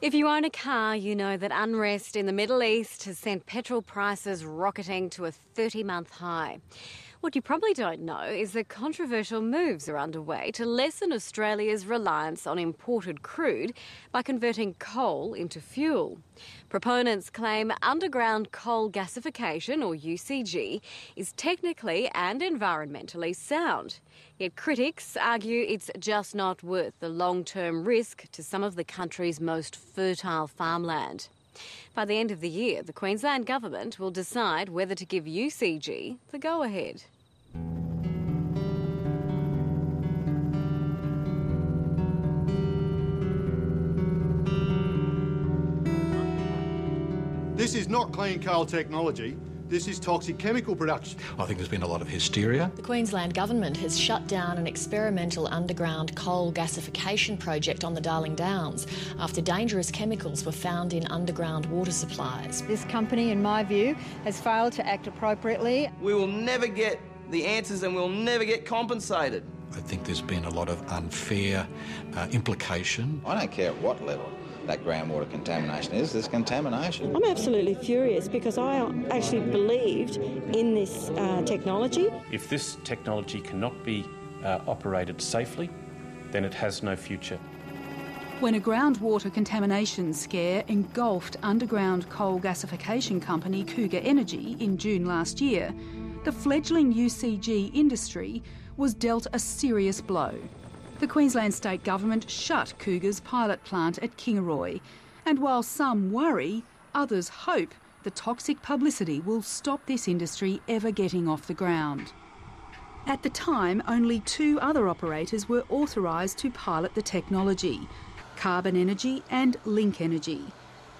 If you own a car, you know that unrest in the Middle East has sent petrol prices rocketing to a 30-month high. What you probably don't know is that controversial moves are underway to lessen Australia's reliance on imported crude by converting coal into fuel. Proponents claim underground coal gasification, or UCG, is technically and environmentally sound. Yet critics argue it's just not worth the long-term risk to some of the country's most fertile farmland. By the end of the year, the Queensland Government will decide whether to give UCG the go-ahead. This is not clean coal technology. This is toxic chemical production. I think there's been a lot of hysteria. The Queensland Government has shut down an experimental underground coal gasification project on the Darling Downs after dangerous chemicals were found in underground water supplies. This company, in my view, has failed to act appropriately. We will never get the answers and we'll never get compensated. I think there's been a lot of unfair implication. I don't care at what level that groundwater contamination is, there's contamination. I'm absolutely furious because I actually believed in this technology. If this technology cannot be operated safely, then it has no future. When a groundwater contamination scare engulfed underground coal gasification company Cougar Energy in June last year, the fledgling UCG industry was dealt a serious blow. The Queensland State Government shut Cougar's pilot plant at Kingaroy, and while some worry, others hope the toxic publicity will stop this industry ever getting off the ground. At the time, only 2 other operators were authorised to pilot the technology, Carbon Energy and Linc Energy.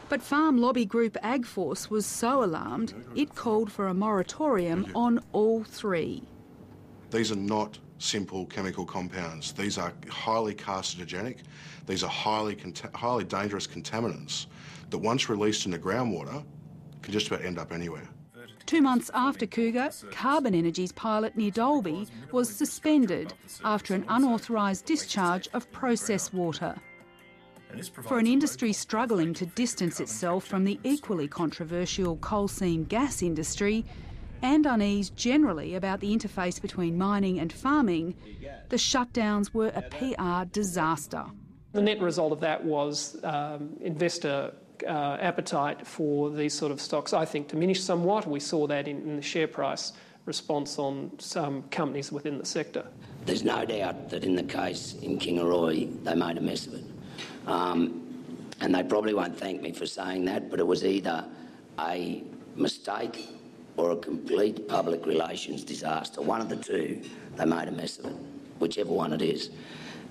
But farm lobby group Agforce was so alarmed, it called for a moratorium on all 3. These are not simple chemical compounds. These are highly carcinogenic. These are highly dangerous contaminants that once released in the groundwater can just about end up anywhere. 2 months after Cougar, Carbon Energy's pilot near Dalby was suspended after an unauthorised discharge of processed water. For an industry struggling to distance itself from the equally controversial coal seam gas industry, and unease generally about the interface between mining and farming, the shutdowns were a PR disaster. The net result of that was investor appetite for these sort of stocks, I think, diminished somewhat. We saw that in the share price response on some companies within the sector. There's no doubt that in the case in Kingaroy, they made a mess of it. And they probably won't thank me for saying that, but it was either a mistake or a complete public relations disaster. One of the two, they made a mess of it, whichever one it is.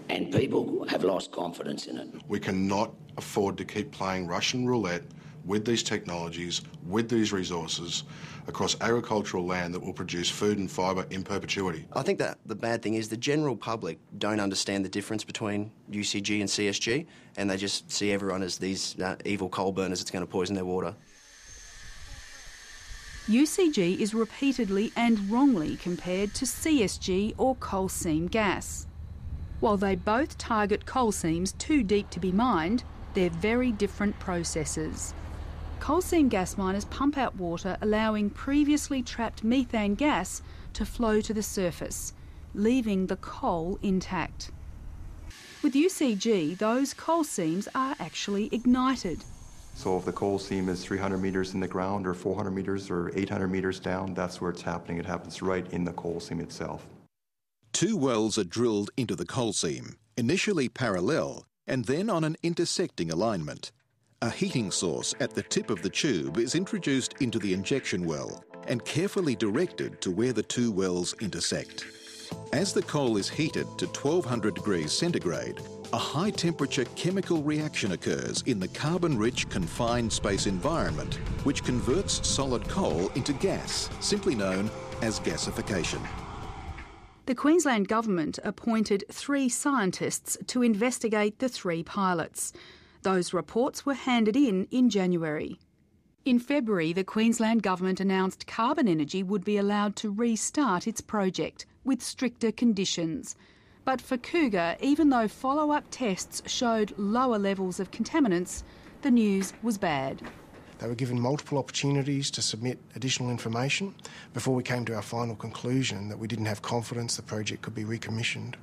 And people have lost confidence in it. We cannot afford to keep playing Russian roulette with these technologies, with these resources, across agricultural land that will produce food and fibre in perpetuity. I think that the bad thing is the general public don't understand the difference between UCG and CSG, and they just see everyone as these evil coal burners that's going to poison their water. UCG is repeatedly and wrongly compared to CSG or coal seam gas. While they both target coal seams too deep to be mined, they're very different processes. Coal seam gas miners pump out water, allowing previously trapped methane gas to flow to the surface, leaving the coal intact. With UCG, those coal seams are actually ignited. So if the coal seam is 300 metres in the ground or 400 metres or 800 metres down, that's where it's happening. It happens right in the coal seam itself. 2 wells are drilled into the coal seam, initially parallel and then on an intersecting alignment. A heating source at the tip of the tube is introduced into the injection well and carefully directed to where the 2 wells intersect. As the coal is heated to 1200 degrees centigrade, a high-temperature chemical reaction occurs in the carbon-rich confined space environment, which converts solid coal into gas, simply known as gasification. The Queensland Government appointed 3 scientists to investigate the 3 pilots. Those reports were handed in January. In February, the Queensland Government announced Carbon Energy would be allowed to restart its project with stricter conditions. But for Cougar, even though follow-up tests showed lower levels of contaminants, the news was bad. They were given multiple opportunities to submit additional information before we came to our final conclusion that we didn't have confidence the project could be recommissioned.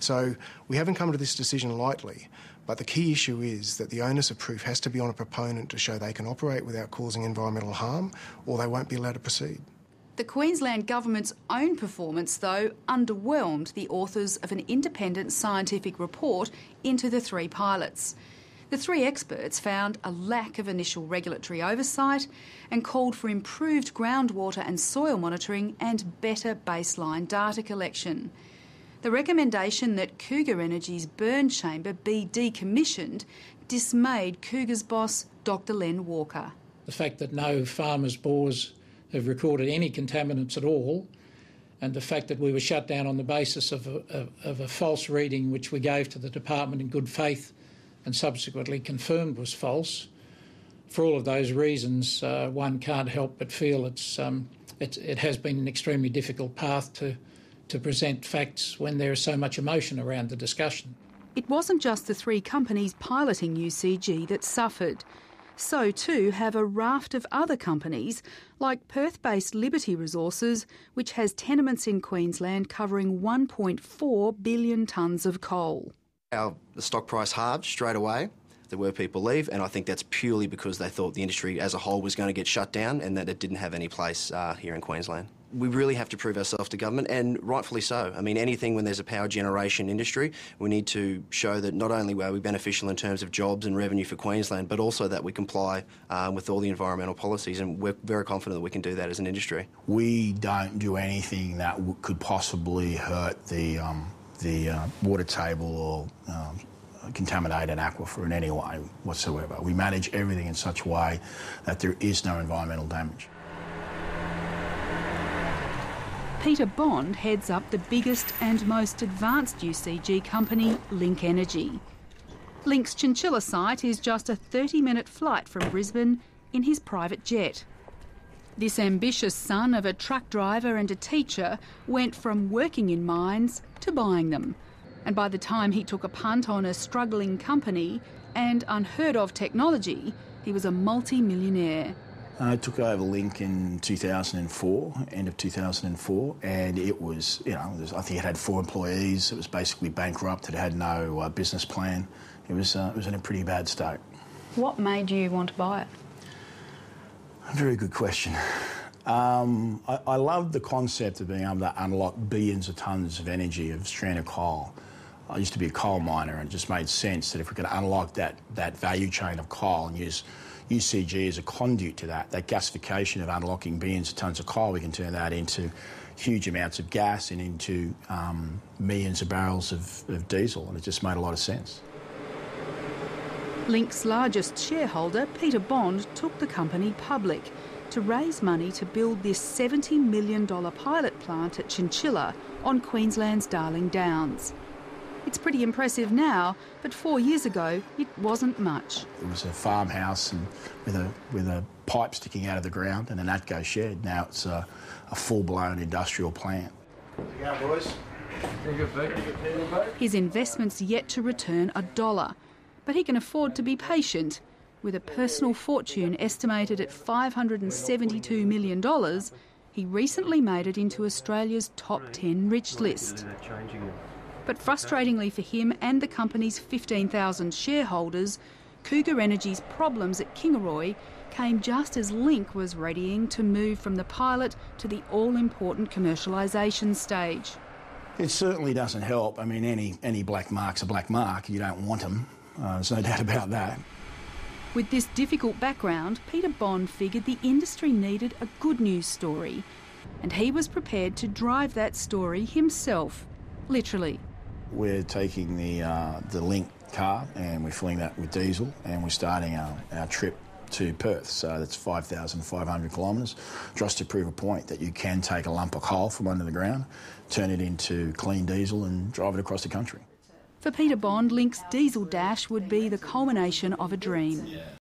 So we haven't come to this decision lightly, but the key issue is that the onus of proof has to be on a proponent to show they can operate without causing environmental harm, or they won't be allowed to proceed. The Queensland Government's own performance, though, underwhelmed the authors of an independent scientific report into the 3 pilots. The 3 experts found a lack of initial regulatory oversight and called for improved groundwater and soil monitoring and better baseline data collection. The recommendation that Cougar Energy's burn chamber be decommissioned dismayed Cougar's boss, Dr. Len Walker. The fact that no farmers' bores have recorded any contaminants at all, and the fact that we were shut down on the basis of a false reading which we gave to the department in good faith and subsequently confirmed was false. For all of those reasons, one can't help but feel it has been an extremely difficult path to present facts when there is so much emotion around the discussion. It wasn't just the 3 companies piloting UCG that suffered. So too have a raft of other companies, like Perth-based Liberty Resources, which has tenements in Queensland covering 1.4 billion tonnes of coal. The stock price halved straight away. There were people leave, and I think that's purely because they thought the industry as a whole was going to get shut down and that it didn't have any place here in Queensland. We really have to prove ourselves to government, and rightfully so. I mean, anything when there's a power generation industry, we need to show that not only are we beneficial in terms of jobs and revenue for Queensland, but also that we comply with all the environmental policies, and we're very confident that we can do that as an industry. We don't do anything that could possibly hurt the water table or contaminate an aquifer in any way whatsoever. We manage everything in such a way that there is no environmental damage. Peter Bond heads up the biggest and most advanced UCG company, Linc Energy. Linc's Chinchilla site is just a 30-minute flight from Brisbane in his private jet. This ambitious son of a truck driver and a teacher went from working in mines to buying them. And by the time he took a punt on a struggling company and unheard-of technology, he was a multi-millionaire. I took over Linc in 2004, end of 2004, and it was, I think it had 4 employees. It was basically bankrupt. It had no business plan. It was in a pretty bad state. What made you want to buy it? A very good question. I loved the concept of being able to unlock billions of tonnes of energy of stranded coal. I used to be a coal miner, and it just made sense that if we could unlock that value chain of coal and use UCG as a conduit to that gasification of unlocking billions of tonnes of coal, we can turn that into huge amounts of gas and into millions of barrels of diesel, and it just made a lot of sense. Linc's largest shareholder, Peter Bond, took the company public to raise money to build this $70 million pilot plant at Chinchilla on Queensland's Darling Downs. It's pretty impressive now, but 4 years ago it wasn't much. It was a farmhouse and with a pipe sticking out of the ground and an ATCO shed. Now it's a full-blown industrial plant. Yeah, boys. His investment's yet to return $1, but he can afford to be patient. With a personal fortune estimated at $572 million, he recently made it into Australia's top 10 rich list. But frustratingly for him and the company's 15,000 shareholders, Cougar Energy's problems at Kingaroy came just as Linc was readying to move from the pilot to the all-important commercialisation stage. It certainly doesn't help. I mean, any black mark's a black mark. You don't want them. There's no doubt about that. With this difficult background, Peter Bond figured the industry needed a good news story, and he was prepared to drive that story himself, literally. We're taking the Linc car and we're filling that with diesel, and we're starting our trip to Perth. So that's 5,500 kilometres, just to prove a point that you can take a lump of coal from under the ground, turn it into clean diesel and drive it across the country. For Peter Bond, Linc's diesel dash would be the culmination of a dream.